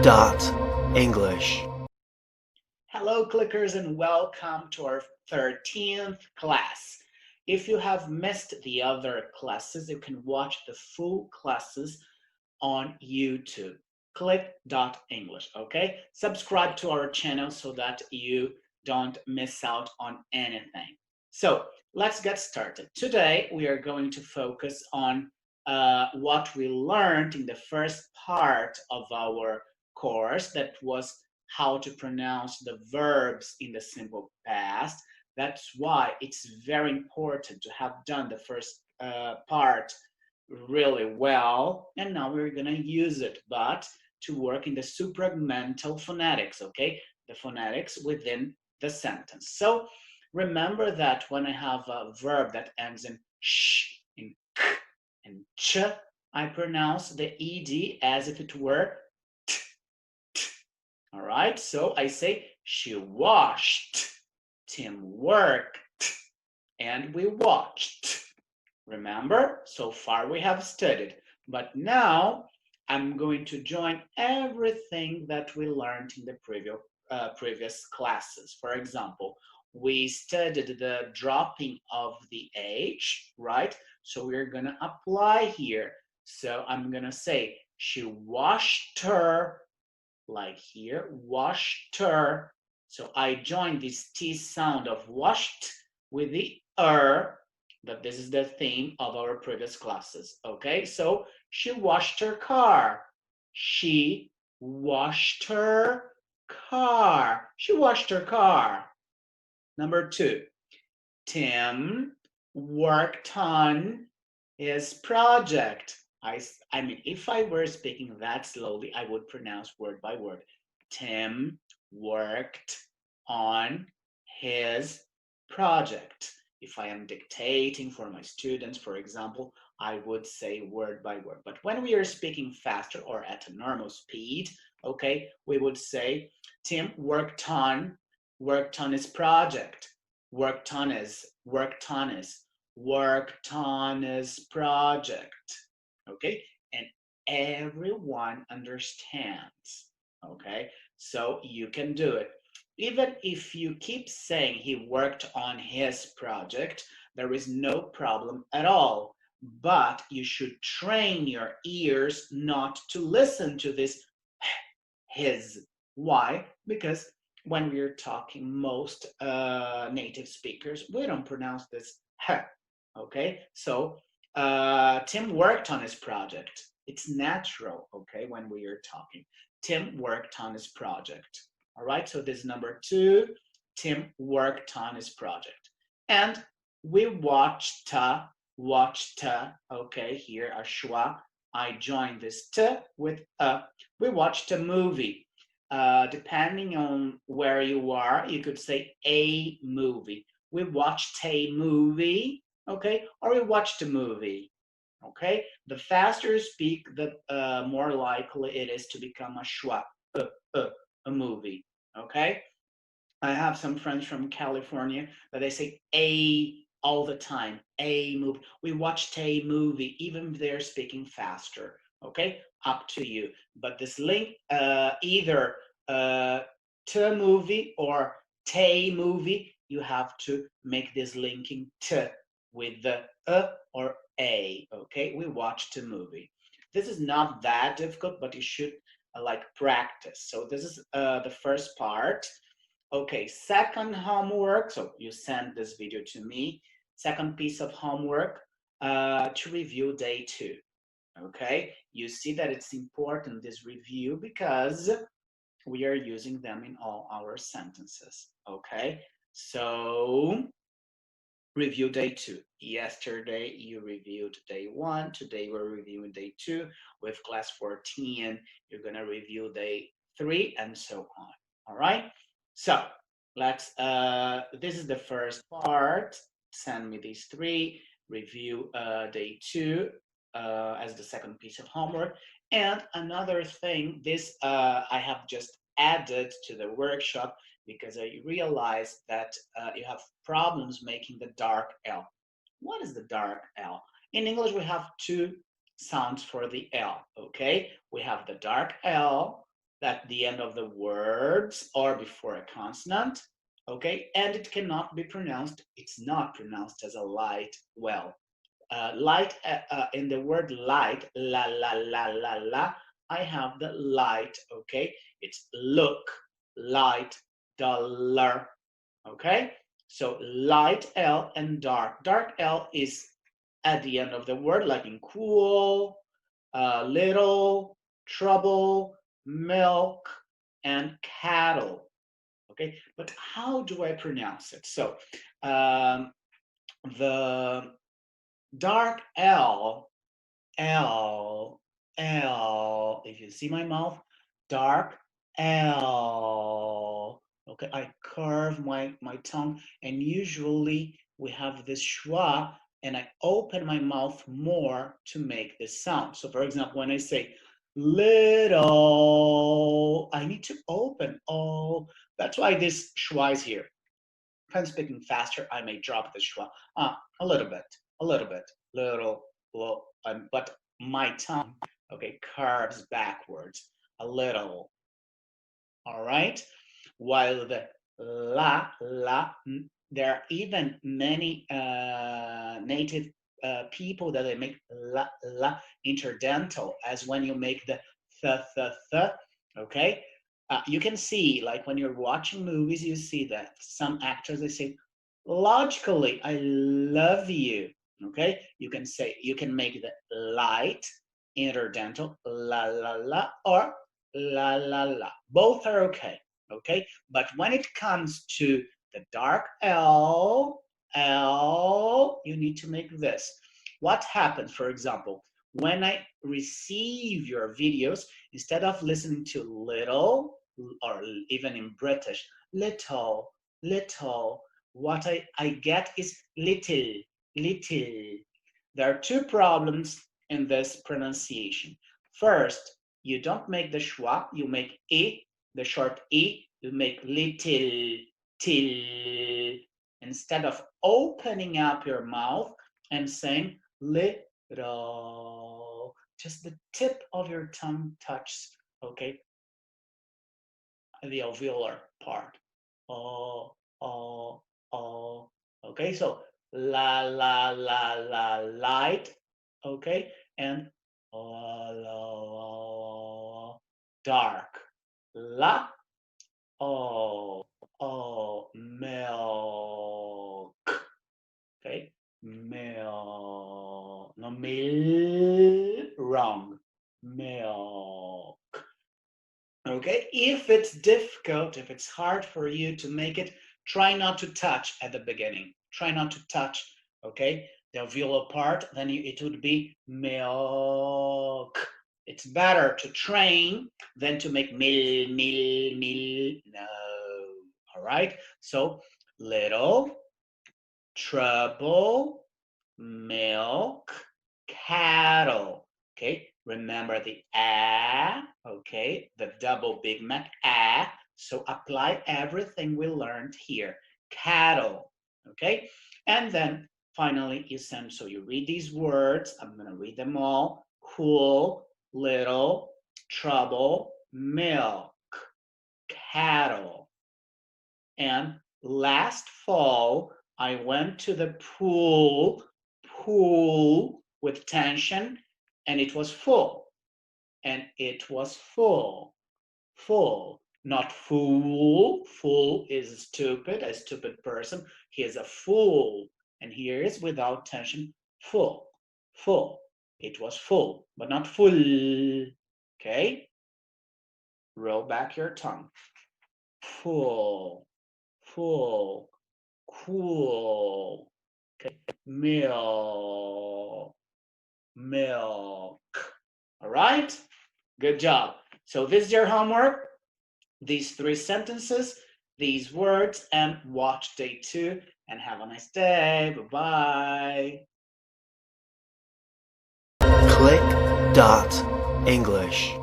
Click.English. Hello, clickers, and welcome to our 13th class. If you have missed the other classes, you can watch the full classes on YouTube. Click.English, okay? Subscribe to our channel so that you don't miss out on anything. So let's get started. Today, we are going to focus on what we learned in the first part of our course, that was how to pronounce the verbs in the simple past. That's why it's very important to have done the first part really well. And now we're going to use it, but to work in the supramental phonetics, okay? The phonetics within the sentence. So remember that when I have a verb that ends in sh, in k, and ch, I pronounce the ed as if it were t, t. All right, so I say she washed, Tim worked, and we watched. Remember, so far we have studied, but now I'm going to join everything that we learned in the previous classes. For example, we studied the dropping of the H, right? So we're going to apply here. So I'm going to say, she washed her, like here, washed her. So I join this T sound of washed with the that this is the theme of our previous classes. Okay, so she washed her car. She washed her car. She washed her car. Number two, Tim worked on his project. I mean, if I were speaking that slowly, I would pronounce word by word. Tim worked on his project. If I am dictating for my students, for example, I would say word by word. But when we are speaking faster or at a normal speed, okay, we would say Tim worked on his project. Worked on his project. Okay, and everyone understands. Okay, so you can do it. Even if you keep saying he worked on his project, there is no problem at all. But you should train your ears not to listen to this his. Why? Because when we're talking, most native speakers, we don't pronounce this h. Okay, so Tim worked on his project. It's natural, okay, when we are talking. Tim worked on his project. All right, so this is number two. Tim worked on his project. And we watched, okay, here, a schwa. I joined this t with a. We watched a movie. Depending on where you are, you could say a movie. We watched a movie, okay, or we watched a movie, okay. The faster you speak, the more likely it is to become a schwa, uh, uh, a movie, okay. I have some friends from California that they say a all the time, a movie. We watched a movie, even if they're speaking faster. Okay, up to you. But this link, either to movie or tay movie, you have to make this linking to with the or a. Okay, we watched a movie. This is not that difficult, but you should like practice. So this is the first part. Okay, second homework. So you send this video to me. Second piece of homework to review day two. Okay, you see that it's important, this review, because we are using them in all our sentences. Okay, so review day two. Yesterday you reviewed day one. Today we're reviewing day two. With class 14, you're gonna review day three, and so on. All right. So let's. This is the first part. Send me these three. Review day two as the second piece of homework. And another thing, this I have just added to the workshop because I realized that you have problems making the dark L. What is the dark L? In English, we have two sounds for the L, okay? We have the dark L at the end of the words or before a consonant, okay? And it cannot be pronounced, it's not pronounced as a light well. Light, in the word light, la, la, la, la, la, I have the light, okay? It's look, light, dollar, okay? So light L and dark. Dark L is at the end of the word, like in cool, little, trouble, milk, and cattle. Okay, but how do I pronounce it? So the dark L, L, L, if you see my mouth, dark L. Okay, I curve my tongue, and usually we have this schwa, and I open my mouth more to make this sound. So for example, when I say little, I need to open. Oh, that's why this schwa is here. If I'm speaking faster, I may drop the schwa. A little bit, little, but my tongue, okay, curves backwards a little. All right. While the la, there are even many native people that they make la, interdental, as when you make the th, okay? You can see, like when you're watching movies, you see that some actors, they say, logically, I love you, okay? You can say, you can make the light interdental, la, or la. Both are okay, okay? But when it comes to the dark L, you need to make this. What happens, for example, when I receive your videos, instead of listening to little, or even in British, little, what I get is little. There are two problems in this pronunciation. First, you don't make the schwa, you make e, the short e, you make little, till. Instead of opening up your mouth and saying little, just the tip of your tongue touches, okay, the alveolar part. Oh, okay, so la, light, okay, and dark. La, milk. Okay, milk. No, wrong. Milk. Okay, if it's difficult, if it's hard for you to make it, try not to touch at the beginning. Try not to touch, okay, the alveolar part, then it would be milk. It's better to train than to make mil. No. All right, so little, trouble, milk, cattle. Okay, remember the a, okay, the double Big Mac a. So apply everything we learned here. Cattle, okay? And then finally, so you read these words. I'm gonna read them all. Cool, little, trouble, milk, cattle. And last fall, I went to the pool with tension, and it was full. And it was full, not fool. Fool is stupid, a stupid person. He is a fool. And here is without tension, full. It was full, but not full. Okay? Roll back your tongue. Full, cool. Okay, milk. All right, good job. So this is your homework. These 3 sentences, these words, and watch day 2, and have a nice day. Bye-bye. Click.English